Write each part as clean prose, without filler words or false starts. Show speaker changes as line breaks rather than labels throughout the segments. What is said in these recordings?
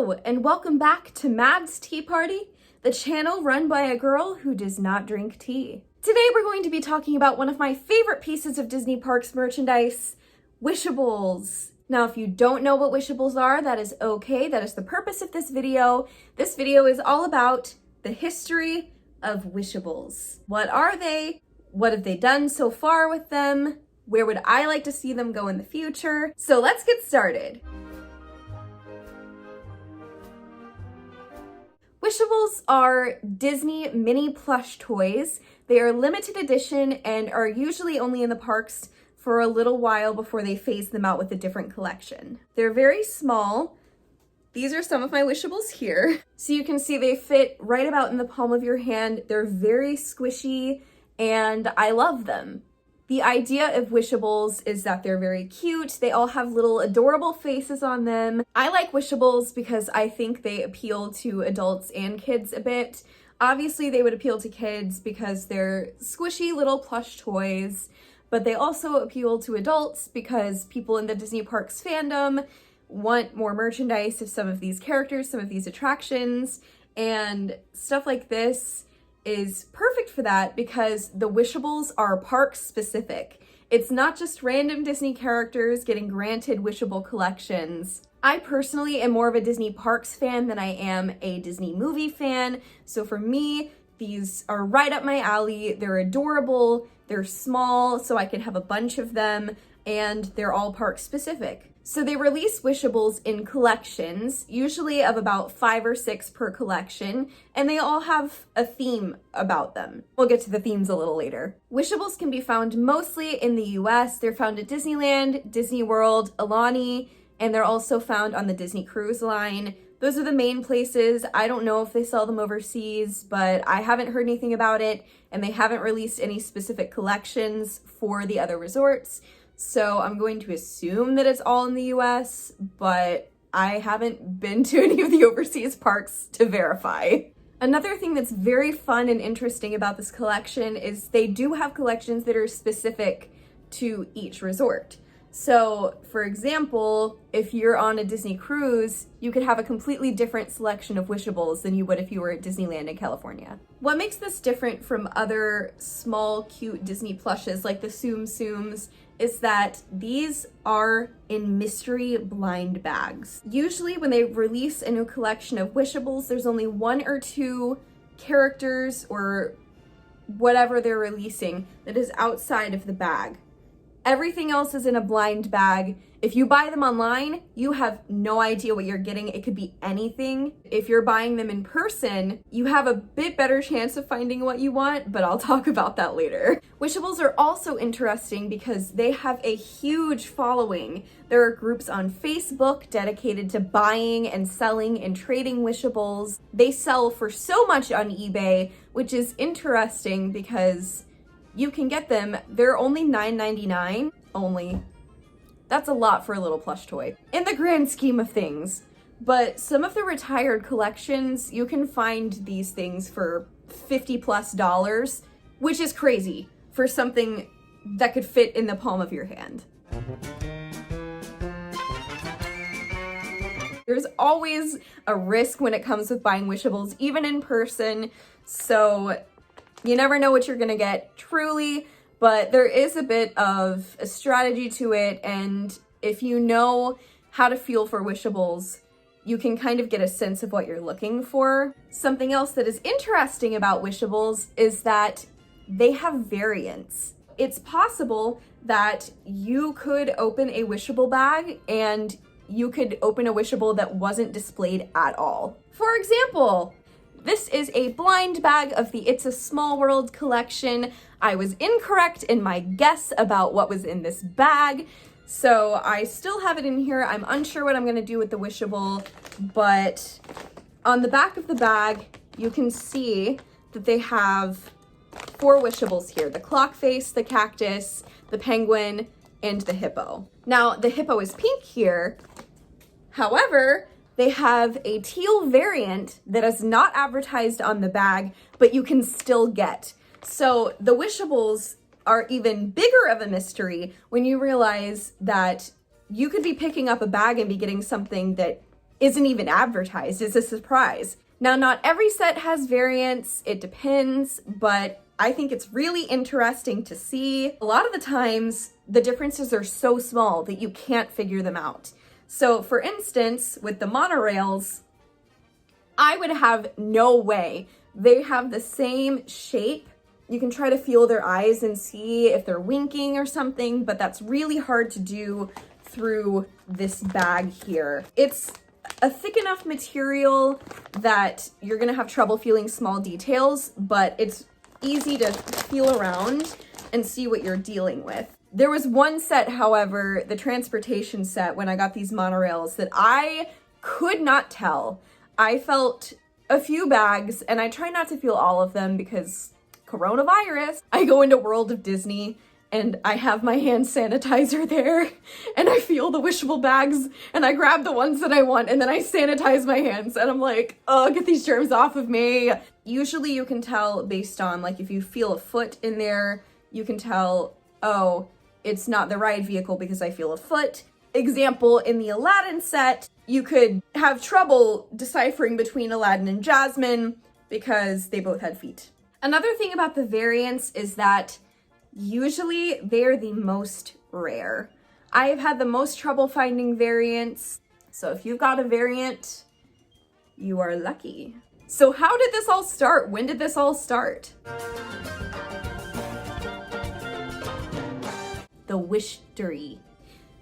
Hello, and welcome back to Mad's Tea Party, the channel run by a girl who does not drink tea. Today we're going to be talking about one of my favorite pieces of Disney Parks merchandise, Wishables. Now, if you don't know what Wishables are, that is okay. That is the purpose of this video. This video is all about the history of Wishables. What are they? What have they done so far with them? Where would I like to see them go in the future? So let's get started. Wishables are Disney mini plush toys. They are limited edition and are usually only in the parks for a little while before they phase them out with a different collection. They're very small. These are some of my Wishables here. So you can see they fit right about in the palm of your hand. They're very squishy and I love them. The idea of Wishables is that they're very cute. They all have little adorable faces on them. I like Wishables because I think they appeal to adults and kids a bit. Obviously, they would appeal to kids because they're squishy little plush toys, but they also appeal to adults because people in the Disney Parks fandom want more merchandise of some of these characters, some of these attractions, and stuff like this is perfect for that because the Wishables are park specific. It's not just random Disney characters getting granted Wishable collections. I personally am more of a Disney Parks fan than I am a Disney movie fan. So for me, these are right up my alley. They're adorable, they're small, so I can have a bunch of them, and they're all park specific. So they release Wishables in collections, usually of about 5 or 6 per collection, and they all have a theme about them. We'll get to the themes a little later. Wishables can be found mostly in the US. They're found at Disneyland, Disney World, Aulani, and they're also found on the Disney Cruise Line. Those are the main places. I don't know if they sell them overseas, but I haven't heard anything about it, and they haven't released any specific collections for the other resorts. So I'm going to assume that it's all in the US, but I haven't been to any of the overseas parks to verify. Another thing that's very fun and interesting about this collection is they do have collections that are specific to each resort. So, for example, if you're on a Disney cruise, you could have a completely different selection of Wishables than you would if you were at Disneyland in California. What makes this different from other small, cute Disney plushes like the Tsum Tsums is that these are in mystery blind bags. Usually when they release a new collection of Wishables, there's only 1 or 2 characters or whatever they're releasing that is outside of the bag. Everything else is in a blind bag. If you buy them online, you have no idea what you're getting. It could be anything. If you're buying them in person, you have a bit better chance of finding what you want, but I'll talk about that later. Wishables are also interesting because they have a huge following. There are groups on Facebook dedicated to buying and selling and trading Wishables. They sell for so much on eBay, which is interesting because you can get them, they're only $9.99, only. That's a lot for a little plush toy, in the grand scheme of things. But some of the retired collections, you can find these things for $50+, which is crazy for something that could fit in the palm of your hand. There's always a risk when it comes with buying Wishables, even in person, so you never know what you're gonna get, truly, but there is a bit of a strategy to it, and if you know how to feel for Wishables, you can kind of get a sense of what you're looking for. Something else that is interesting about Wishables is that they have variants. It's possible that you could open a Wishable bag and you could open a Wishable that wasn't displayed at all. For example, this is a blind bag of the It's a Small World collection. I was incorrect in my guess about what was in this bag, so I still have it in here. I'm unsure what I'm gonna do with the Wishable, but on the back of the bag, you can see that they have 4 Wishables here: the clock face, the cactus, the penguin, and the hippo. Now, the hippo is pink here. However, they have a teal variant that is not advertised on the bag, but you can still get. So the Wishables are even bigger of a mystery when you realize that you could be picking up a bag and be getting something that isn't even advertised. It's a surprise. Now, not every set has variants, it depends, but I think it's really interesting to see. A lot of the times, the differences are so small that you can't figure them out. So for instance, with the monorails, I would have no way. They have the same shape. You can try to feel their eyes and see if they're winking or something, but that's really hard to do through this bag here. It's a thick enough material that you're gonna have trouble feeling small details, but it's easy to feel around and see what you're dealing with. There was one set, however, the transportation set, when I got these monorails, that I could not tell. I felt a few bags, and I try not to feel all of them because coronavirus. I go into World of Disney and I have my hand sanitizer there, and I feel the wishable bags, and I grab the ones that I want, and then I sanitize my hands, and I'm like, oh, get these germs off of me. Usually you can tell based on, like, if you feel a foot in there, you can tell, oh, it's not the ride vehicle because I feel a foot. Example, in the Aladdin set, you could have trouble deciphering between Aladdin and Jasmine because they both had feet. Another thing about the variants is that usually they're the most rare. I have had the most trouble finding variants, so if you've got a variant, you are lucky. So how did this all start? When did this all start? The Wishdery.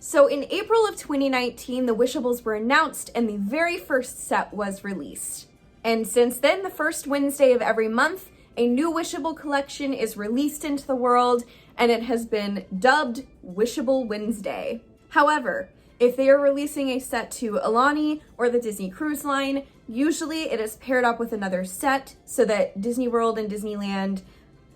So in April of 2019, the Wishables were announced and the very first set was released. And since then, the first Wednesday of every month, a new Wishable collection is released into the world, and it has been dubbed Wishable Wednesday. However, if they are releasing a set to Alani or the Disney Cruise Line, usually it is paired up with another set so that Disney World and Disneyland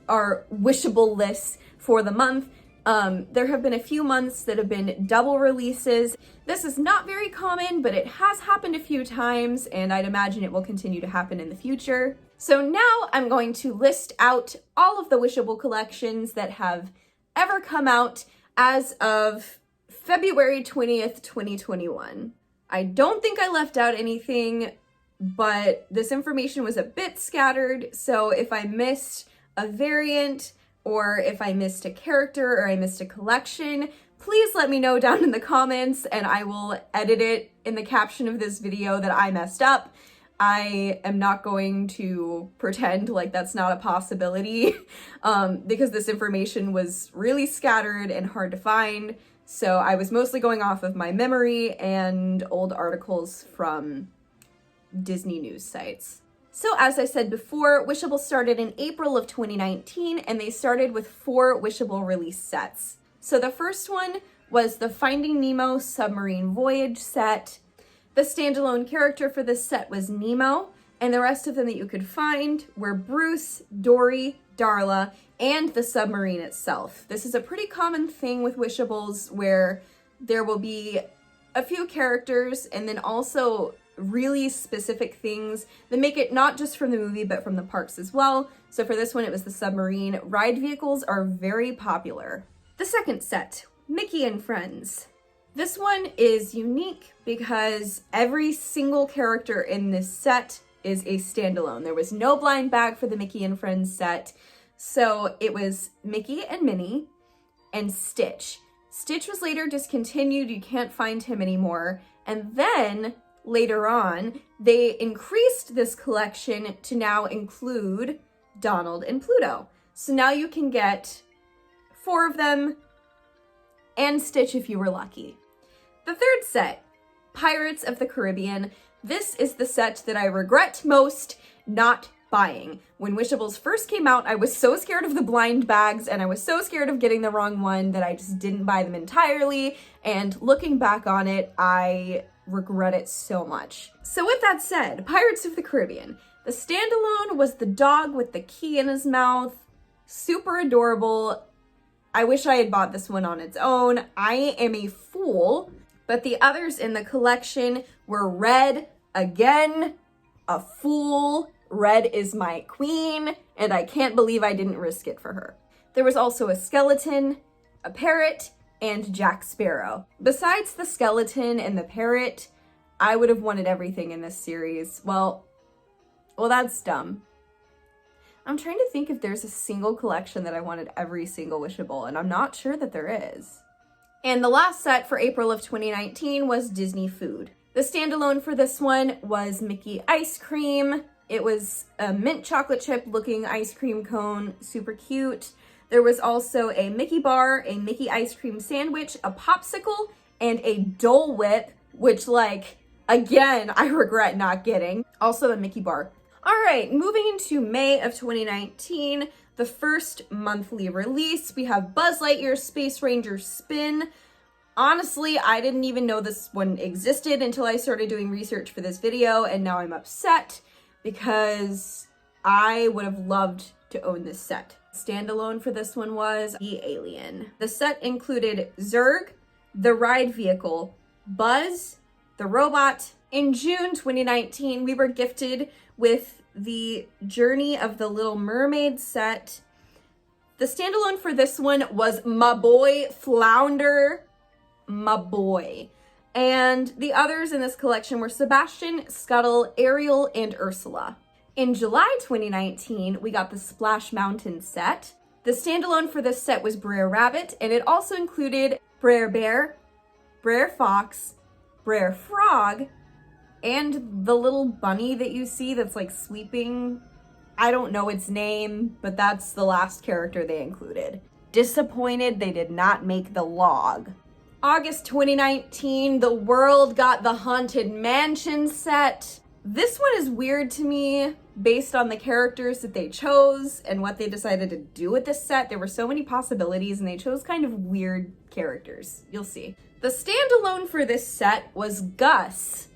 are wishable lists for the month. There have been a few months that have been double releases. This is not very common, but it has happened a few times, and I'd imagine it will continue to happen in the future. So now I'm going to list out all of the Wishable collections that have ever come out as of February 20th, 2021. I don't think I left out anything, but this information was a bit scattered, so if I missed a variant, or if I missed a character or I missed a collection, please let me know down in the comments and I will edit it in the caption of this video that I messed up. I am not going to pretend like that's not a possibility because this information was really scattered and hard to find. So I was mostly going off of my memory and old articles from Disney news sites. So as I said before, Wishable started in April of 2019, and they started with 4 Wishable release sets. So the first one was the Finding Nemo Submarine Voyage Set. The standalone character for this set was Nemo, and the rest of them that you could find were Bruce, Dory, Darla, and the submarine itself. This is a pretty common thing with Wishables where there will be a few characters and then also really specific things that make it not just from the movie but from the parks as well. So for this one it was the submarine. Ride vehicles are very popular. The second set, Mickey and Friends. This one is unique because every single character in this set is a standalone. There was no blind bag for the Mickey and Friends set. So it was Mickey and Minnie and Stitch. Stitch was later discontinued. You can't find him anymore. And then later on, they increased this collection to now include Donald and Pluto. So now you can get 4 of them and Stitch if you were lucky. The third set, Pirates of the Caribbean. This is the set that I regret most not buying. When Wishables first came out, I was so scared of the blind bags and I was so scared of getting the wrong one that I just didn't buy them entirely. And looking back on it, I regret it so much. So with that said, Pirates of the Caribbean. The standalone was the dog with the key in his mouth. Super adorable. I wish I had bought this one on its own. I am a fool. But the others in the collection were Red, again, a fool. Red is my queen, and I can't believe I didn't risk it for her. There was also a skeleton, a parrot, and Jack Sparrow. Besides the skeleton and the parrot, I would have wanted everything in this series. Well, that's dumb. I'm trying to think if there's a single collection that I wanted every single Wishable, and I'm not sure that there is. And the last set for April of 2019 was Disney Food. The standalone for this one was Mickey ice cream. It was a mint chocolate chip looking ice cream cone, super cute. There was also a Mickey bar, a Mickey ice cream sandwich, a popsicle, and a Dole Whip, which, like, again, I regret not getting. Also a Mickey bar. All right, moving into May of 2019, the first monthly release, we have Buzz Lightyear Space Ranger Spin. Honestly, I didn't even know this one existed until I started doing research for this video, and now I'm upset because I would have loved to own this set. Standalone for this one was The Alien. The set included Zurg, the ride vehicle, Buzz, the robot. In June 2019, we were gifted with the Journey of the Little Mermaid set. The standalone for this one was my boy Flounder, my boy. And the others in this collection were Sebastian, Scuttle, Ariel, and Ursula. In July 2019, we got the Splash Mountain set. The standalone for this set was Brer Rabbit, and it also included Brer Bear, Brer Fox, Brer Frog, and the little bunny that you see that's like sweeping. I don't know its name, but that's the last character they included. Disappointed they did not make the log. August 2019, the world got the Haunted Mansion set. This one is weird to me based on the characters that they chose and what they decided to do with this set. There were so many possibilities and they chose kind of weird characters. You'll see. The standalone for this set was Gus,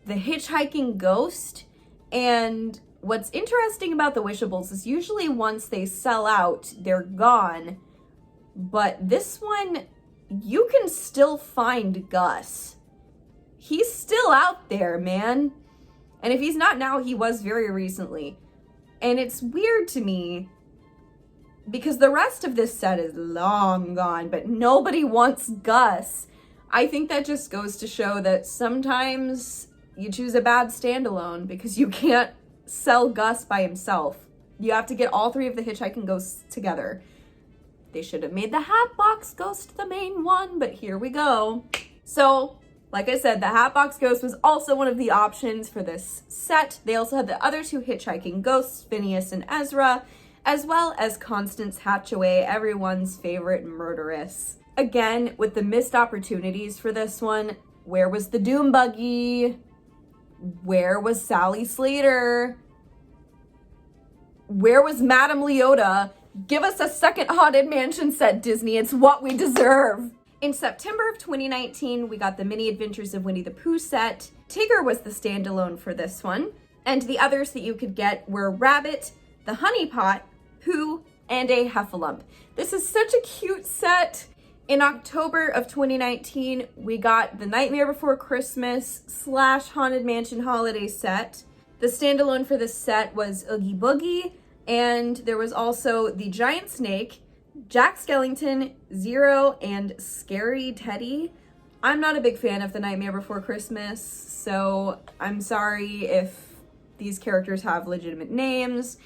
the hitchhiking ghost. And what's interesting about the Wishables is usually once they sell out, they're gone. But this one, you can still find Gus. He's still out there, man. And if he's not now, he was very recently. And it's weird to me because the rest of this set is long gone, but nobody wants Gus. I think that just goes to show that sometimes you choose a bad standalone because you can't sell Gus by himself. You have to get all three of the hitchhiking ghosts together. They should have made the Hatbox Ghost the main one, but here we go. So, like I said, the Hatbox Ghost was also one of the options for this set. They also had the other two hitchhiking ghosts, Phineas and Ezra, as well as Constance Hatchaway, everyone's favorite murderess. Again, with the missed opportunities for this one, where was the Doom Buggy? Where was Sally Slater? Where was Madame Leota? Give us a second Haunted Mansion set, Disney. It's what we deserve. In September of 2019, we got the Mini Adventures of Winnie the Pooh set. Tigger was the standalone for this one. And the others that you could get were Rabbit, the Honey Pot, Pooh, and a Heffalump. This is such a cute set. In October of 2019, we got the Nightmare Before Christmas / Haunted Mansion holiday set. The standalone for this set was Oogie Boogie, and there was also the Giant Snake, Jack Skellington, Zero, and Scary Teddy. I'm not a big fan of the Nightmare Before Christmas, so I'm sorry if these characters have legitimate names.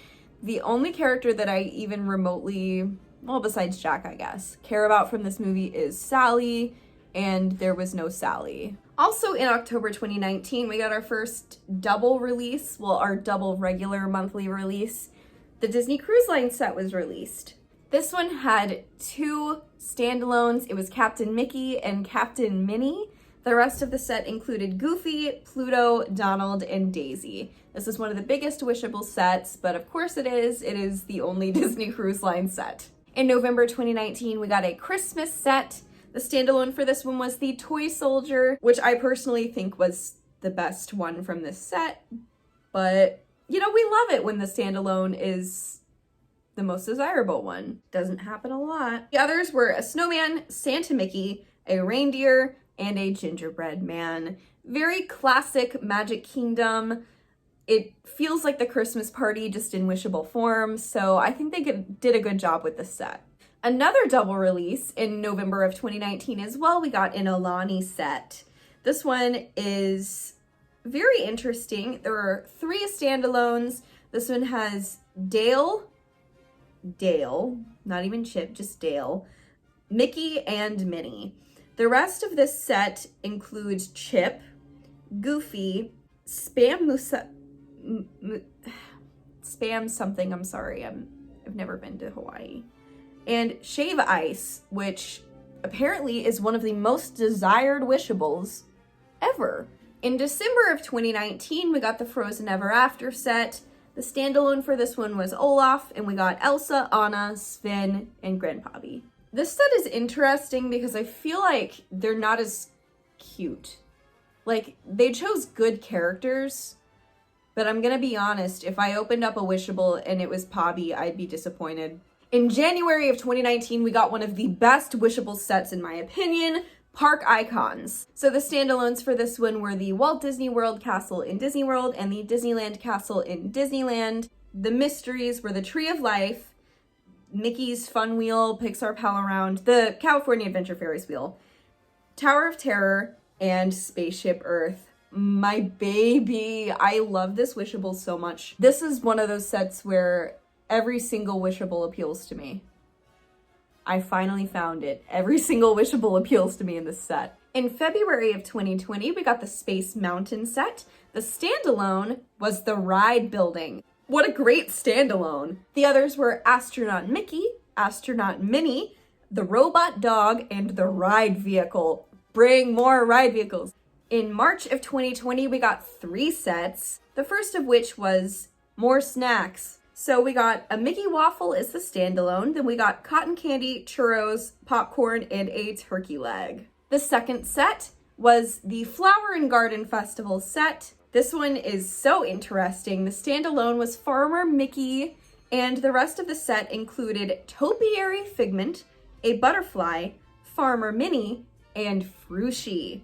The only character that I even remotely, well, besides Jack, I guess, care about from this movie is Sally, and there was no Sally. Also in October 2019, we got our first double release, well, our double regular monthly release. The Disney Cruise Line set was released. This one had two standalones. It was Captain Mickey and Captain Minnie. The rest of the set included Goofy, Pluto, Donald, and Daisy. This is one of the biggest Wishable sets, but of course it is. It is the only Disney Cruise Line set. In November 2019, we got a Christmas set. The standalone for this one was the Toy Soldier, which I personally think was the best one from this set. But, you know, we love it when the standalone is the most desirable one. Doesn't happen a lot. The others were a snowman, Santa Mickey, a reindeer, and a gingerbread man. Very classic Magic Kingdom. It feels like the Christmas party just in Wishable form, so I think they did a good job with this set. Another double release in November of 2019 as well, we got an Alani set. This one is very interesting. There are 3 standalones. This one has Dale, not even Chip, just Dale, Mickey, and Minnie. The rest of this set includes Chip, Goofy, Spam something, I'm sorry, I've never been to Hawaii, and Shave Ice, which apparently is one of the most desired Wishables ever. In December of 2019, we got the Frozen Ever After set. The standalone for this one was Olaf, and we got Elsa, Anna, Sven, and Grandpappy. This set is interesting because I feel like they're not as cute. Like, they chose good characters, but I'm gonna be honest, if I opened up a Wishable and it was Pobby, I'd be disappointed. In January of 2019, we got one of the best Wishable sets in my opinion, Park Icons. So the standalones for this one were the Walt Disney World Castle in Disney World and the Disneyland Castle in Disneyland. The mysteries were the Tree of Life, Mickey's Fun Wheel, Pixar Pal Around, the California Adventure Ferris Wheel, Tower of Terror, and Spaceship Earth. My baby, I love this Wishable so much. This is one of those sets where every single Wishable appeals to me. I finally found it. Every single Wishable appeals to me in this set. In February of 2020, we got the Space Mountain set. The standalone was the Ride Building. What a great standalone. The others were Astronaut Mickey, Astronaut Minnie, the Robot Dog, and the Ride Vehicle. Bring more ride vehicles. In March of 2020, we got 3 sets, the first of which was more snacks. So we got a Mickey Waffle is the standalone, then we got cotton candy, churros, popcorn, and a turkey leg. The second set was the Flower and Garden Festival set. This one is so interesting. The standalone was Farmer Mickey, and the rest of the set included Topiary Figment, a butterfly, Farmer Minnie, and Frushi.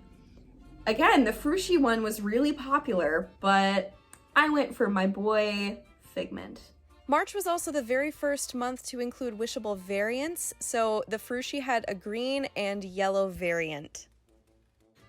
Again, the Frushi one was really popular, but I went for my boy Figment.
March was also the very first month to include Wishable variants, so the Frushi had a green and yellow variant.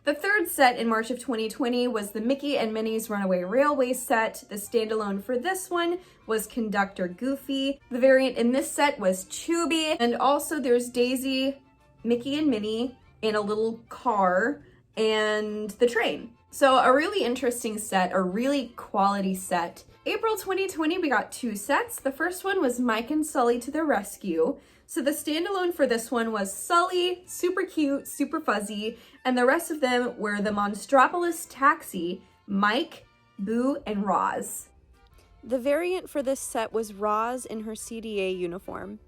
The third set in March of 2020 was the Mickey and Minnie's Runaway Railway set. The standalone for this one was Conductor Goofy. The variant in this set was Chubby, and also there's Daisy, Mickey and Minnie in a little car, and the train. So a really interesting set, a really quality set. April 2020, we got 2 sets. The first one was Mike and Sully to the Rescue. So the standalone for this one was Sully, super cute, super fuzzy, and the rest of them were the Monstropolis Taxi, Mike, Boo, and Roz.
The variant for this set was Roz in her CDA uniform.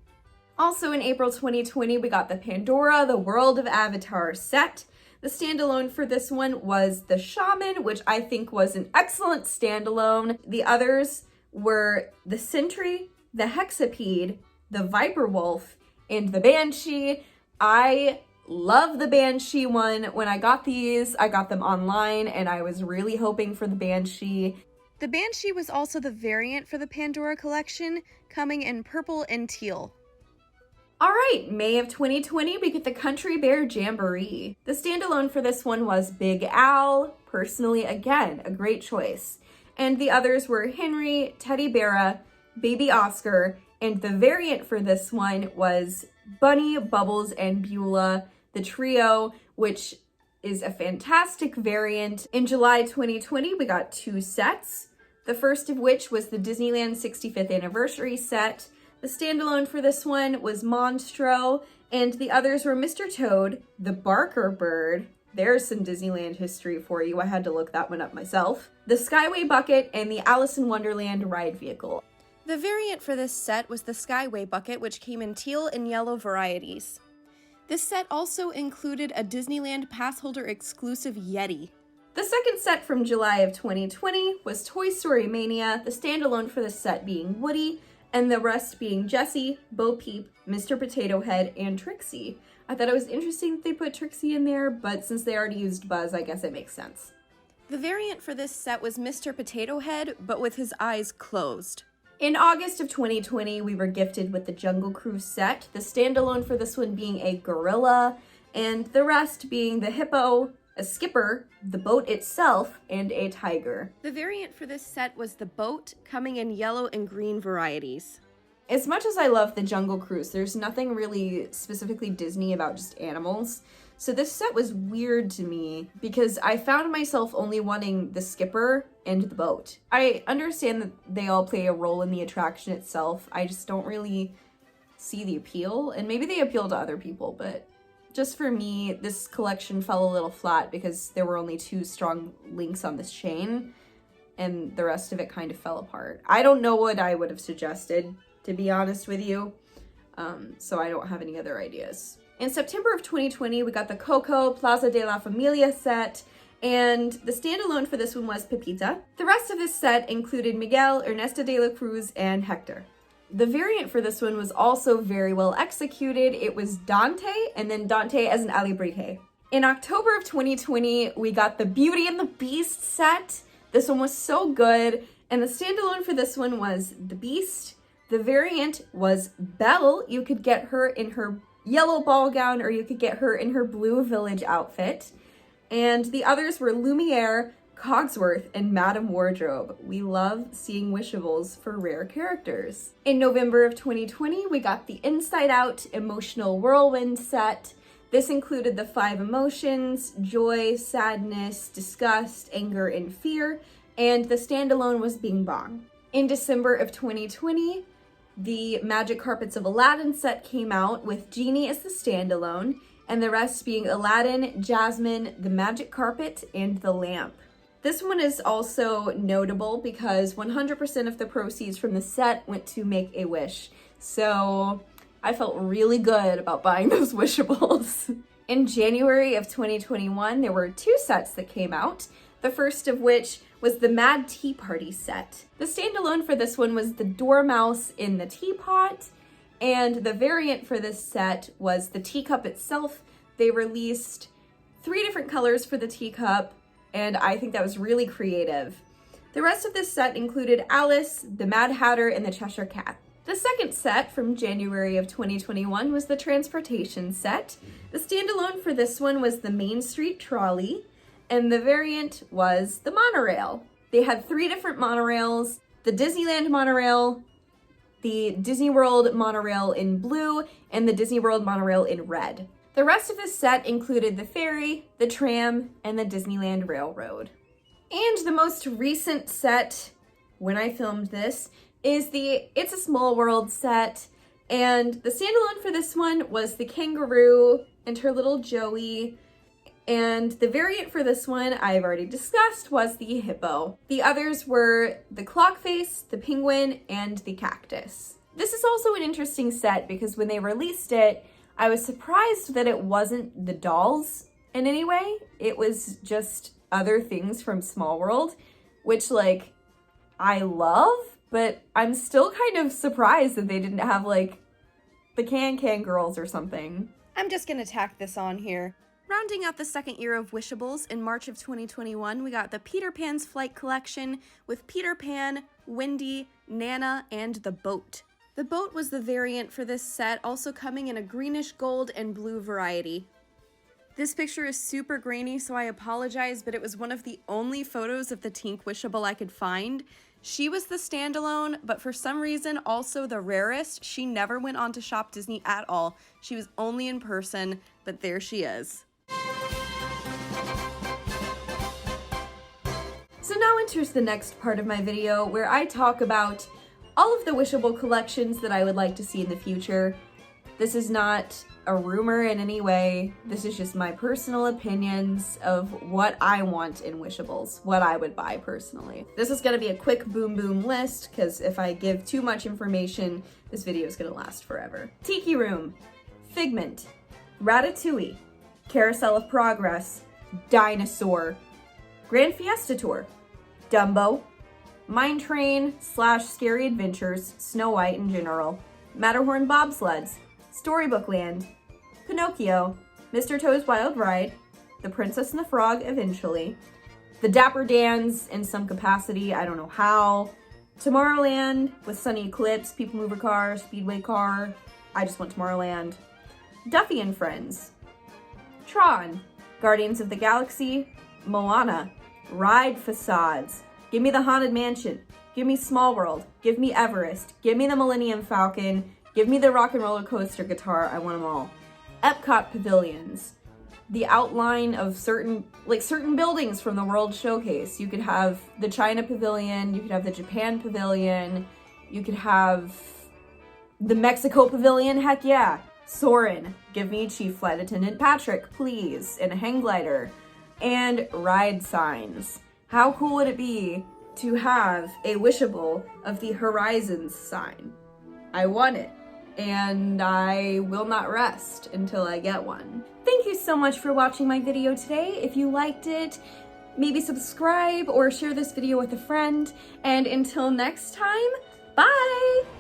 Also in April 2020, we got the Pandora, the World of Avatar set. The standalone for this one was the Shaman, which I think was an excellent standalone. The others were the Sentry, the Hexapede, the Viper Wolf, and the Banshee. I love the Banshee one. When I got these, I got them online, and I was really hoping for the Banshee.
The Banshee was also the variant for the Pandora collection, coming in purple and teal.
All right, May of 2020, we get the Country Bear Jamboree. The standalone for this one was Big Al, personally, again, a great choice. And the others were Henry, Teddy Bear, Baby Oscar, and the variant for this one was Bunny, Bubbles, and Beulah, the trio, which is a fantastic variant. In July 2020, we got 2 sets, the first of which was the Disneyland 65th Anniversary set. The standalone for this one was Monstro, and the others were Mr. Toad, the Barker Bird, there's some Disneyland history for you, I had to look that one up myself, the Skyway Bucket, and the Alice in Wonderland ride vehicle.
The variant for this set was the Skyway Bucket, which came in teal and yellow varieties. This set also included a Disneyland pass holder exclusive Yeti.
The second set from July of 2020 was Toy Story Mania, the standalone for this set being Woody, and the rest being Jessie, Bo Peep, Mr. Potato Head, and Trixie. I thought it was interesting that they put Trixie in there, but since they already used Buzz, I guess it makes sense.
The variant for this set was Mr. Potato Head, but with his eyes closed.
In August of 2020, we were gifted with the Jungle Cruise set, the standalone for this one being a gorilla, and the rest being the hippo, a skipper, the boat itself, and a tiger.
The variant for this set was the boat, coming in yellow and green varieties.
As much as I love the Jungle Cruise, there's nothing really specifically Disney about just animals. So this set was weird to me because I found myself only wanting the skipper and the boat. I understand that they all play a role in the attraction itself. I just don't really see the appeal, and maybe they appeal to other people, but just for me, this collection fell a little flat because there were only 2 strong links on this chain, and the rest of it kind of fell apart. I don't know what I would have suggested, to be honest with you, so I don't have any other ideas. In September of 2020, we got the Coco Plaza de la Familia set, and the standalone for this one was Pepita. The rest of this set included Miguel, Ernesto de la Cruz, and Hector. The variant for this one was also very well executed. It was Dante, and then Dante as an Alibrite. In October of 2020, we got the Beauty and the Beast set. This one was so good, and the standalone for this one was the Beast. The variant was Belle. You could get her in her yellow ball gown, or you could get her in her blue village outfit. And the others were Lumiere, Cogsworth, and Madame Wardrobe. We love seeing Wishables for rare characters. In November of 2020, we got the Inside Out Emotional Whirlwind set. This included the 5 emotions: joy, sadness, disgust, anger, and fear, and the standalone was Bing Bong. In December of 2020, the Magic Carpets of Aladdin set came out with Genie as the standalone, and the rest being Aladdin, Jasmine, the Magic Carpet, and the Lamp. This one is also notable because 100% of the proceeds from the set went to Make-A-Wish. So I felt really good about buying those Wishables. In January of 2021, there were 2 sets that came out. The first of which was the Mad Tea Party set. The standalone for this one was the Dormouse in the teapot, and the variant for this set was the teacup itself. They released 3 different colors for the teacup, and I think that was really creative. The rest of this set included Alice, the Mad Hatter, and the Cheshire Cat. The second set from January of 2021 was the Transportation set. The standalone for this one was the Main Street Trolley, and the variant was the monorail. They had 3 different monorails: the Disneyland monorail, the Disney World monorail in blue, and the Disney World monorail in red. The rest of this set included the ferry, the tram, and the Disneyland Railroad. And the most recent set, when I filmed this, is the It's a Small World set, and the standalone for this one was the kangaroo and her little Joey. And the variant for this one, I've already discussed, was the hippo. The others were the clock face, the penguin, and the cactus. This is also an interesting set because when they released it, I was surprised that it wasn't the dolls in any way. It was just other things from Small World, which, like, I love, but I'm still kind of surprised that they didn't have, like, the Can-Can girls or something.
I'm just gonna tack this on here. Rounding out the second year of Wishables, in March of 2021, we got the Peter Pan's Flight collection with Peter Pan, Wendy, Nana, and the boat. The boat was the variant for this set, also coming in a greenish gold and blue variety. This picture is super grainy, so I apologize, but it was one of the only photos of the Tink Wishable I could find. She was the standalone, but for some reason also the rarest. She never went on to Shop Disney at all. She was only in person, but there she is.
So now enters the next part of my video where I talk about all of the Wishable collections that I would like to see in the future. This is not a rumor in any way. This is just my personal opinions of what I want in Wishables, what I would buy personally. This is gonna be a quick boom list because if I give too much information, this video is gonna last forever. Tiki Room, Figment, Ratatouille, Carousel of Progress, Dinosaur, Grand Fiesta Tour, Dumbo, Mine Train / Scary Adventures, Snow White in general, Matterhorn Bobsleds, Storybook Land, Pinocchio, Mr. Toad's Wild Ride, The Princess and the Frog eventually, The Dapper Dans in some capacity, I don't know how, Tomorrowland with Sunny Eclipse, People Mover Car, Speedway Car, I just want Tomorrowland, Duffy and Friends, Tron, Guardians of the Galaxy, Moana. Ride facades. Give me the Haunted Mansion. Give me Small World. Give me Everest. Give me the Millennium Falcon. Give me the Rock and Roller Coaster guitar. I want them all. Epcot Pavilions. The outline of certain buildings from the World Showcase. You could have the China Pavilion. You could have the Japan Pavilion. You could have the Mexico Pavilion. Heck yeah. Soarin'. Give me Chief Flight Attendant Patrick, please, in a hang glider. And ride signs. How cool would it be to have a wishable of the Horizons sign? I want it, and I will not rest until I get one. Thank you so much for watching my video today. If you liked it, maybe subscribe or share this video with a friend. And until next time, bye!